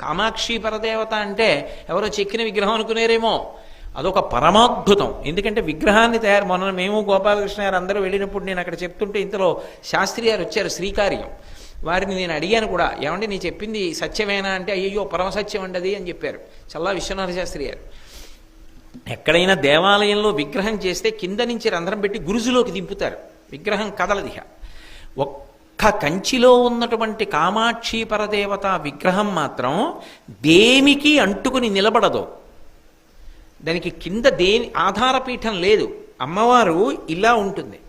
కామాక్షి పరదేవత అంటే ఎవరో చెక్కిన విగ్రహం అనుకునేరేమో, అదొక పరమాద్భుతం. ఎందుకంటే విగ్రహాన్ని మొన్న మేము గోపాలకృష్ణ గారు అందరూ వెళ్ళినప్పుడు నేను అక్కడ చెప్తుంటే ఇంతలో శాస్త్రి గారు వచ్చారు, శ్రీకార్యం. వారిని నేను అడిగాను కూడా, ఏమంటే నీ చెప్పింది సత్యమేనా అంటే, అయ్యో పరమసత్యం అండది అని చెప్పారు చల్లా విశ్వనాథ శాస్త్రి గారు. ఎక్కడైనా దేవాలయంలో విగ్రహం చేస్తే కింద నుంచి రంధ్రం పెట్టి గురుజులోకి దింపుతారు, విగ్రహం కదలదిహ. ఒక్క కంచిలో ఉన్నటువంటి కామాక్షి పరదేవత విగ్రహం మాత్రం దేనికి అంటుకుని నిలబడదు. దానికి కింద దేని ఆధారపీఠం లేదు. అమ్మవారు ఇలా ఉంటుంది,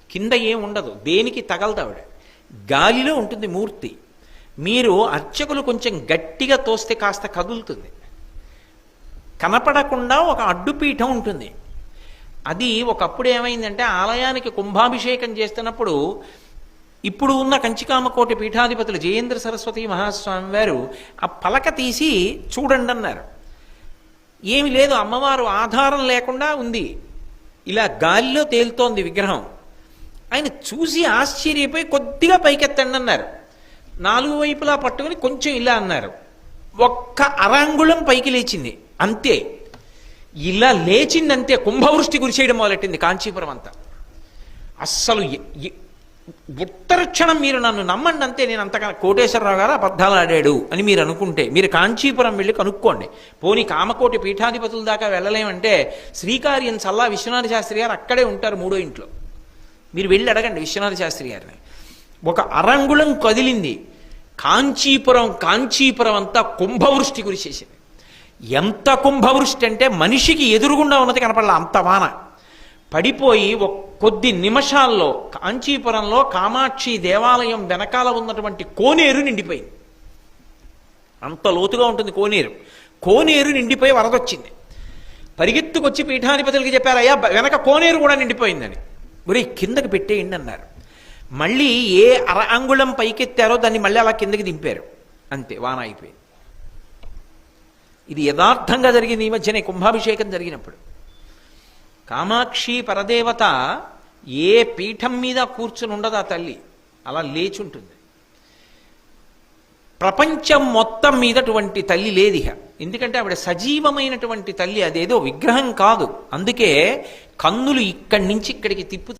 కింద ఏం ఉండదు, దేనికి తగలదావిడ, గాలిలో ఉంటుంది మూర్తి. మీరు అర్చకులు కొంచెం గట్టిగా తోస్తే కాస్త కదులుతుంది. కనపడకుండా ఒక అడ్డుపీఠం ఉంటుంది. అది ఒకప్పుడు ఏమైందంటే ఆలయానికి కుంభాభిషేకం చేస్తున్నప్పుడు ఇప్పుడు ఉన్న కంచికామకోటి పీఠాధిపతులు జయేంద్ర సరస్వతి మహాస్వామి వారు ఆ పలక తీసి చూడండి అన్నారు. ఏమి లేదు, అమ్మవారు ఆధారం లేకుండా ఉంది, ఇలా గాలిలో తేలుతోంది విగ్రహం. ఆయన చూసి ఆశ్చర్యపోయి కొద్దిగా పైకెత్తండి అన్నారు. నాలుగు వైపులా పట్టుకుని కొంచెం ఇలా అన్నారు, ఒక్క అరాంగుళం పైకి లేచింది అంతే. ఇలా లేచిందంతే కుంభవృష్టి కురిసేయడం మొదలెట్టింది కాంచీపురం అంతా. అస్సలు ఉత్తర క్షణం మీరు నన్ను నమ్మండి అంతే, నేను అంతగా కోటేశ్వరరావు గారు అబద్ధాలు ఆడాడు అని మీరు అనుకుంటే మీరు కాంచీపురం వెళ్ళి కనుక్కోండి. పోనీ కామకోటి పీఠాధిపతుల దాకా వెళ్ళలేమంటే శ్రీకార్యం చల్లా విశ్వనాథ శాస్త్రి గారు అక్కడే ఉంటారు, మూడో ఇంట్లో. మీరు వెళ్ళి అడగండి విశ్వనాథ శాస్త్రి గారిని. ఒక అరంగుళం కదిలింది కాంచీపురం అంతా కుంభవృష్టి కురిసేసింది. ఎంత కుంభవృష్టి అంటే మనిషికి ఎదురుగుండా ఉన్నది కనపడలా, అంత వాన పడిపోయి కొద్ది నిమిషాల్లో కాంచీపురంలో కామాక్షి దేవాలయం వెనకాల ఉన్నటువంటి కోనేరు నిండిపోయింది. అంత లోతుగా ఉంటుంది కోనేరు నిండిపోయి వరదొచ్చింది. పరిగెత్తుకొచ్చి పీఠాధిపతులకి చెప్పారు, అయ్యా వెనక కోనేరు కూడా నిండిపోయిందని. ఒరే కిందకి పెట్టేయండి అన్నారు. మళ్ళీ ఏ అంగుళం పైకెత్తారో దాన్ని మళ్ళీ అలా కిందకి దింపారు, అంతే వాన అయిపోయింది. ఇది యథార్థంగా జరిగింది ఈ మధ్యనే కుంభాభిషేకం జరిగినప్పుడు. కామాక్షి పరదేవత ఏ పీఠం మీద కూర్చుని ఉండదు ఆ తల్లి, అలా లేచుంటుంది. ప్రపంచం మొత్తం మీద అటువంటి తల్లి లేదిహ. ఎందుకంటే ఆవిడ సజీవమైనటువంటి తల్లి, అదేదో విగ్రహం కాదు. అందుకే కన్నులు ఇక్కడి నుంచి ఇక్కడికి తిప్పు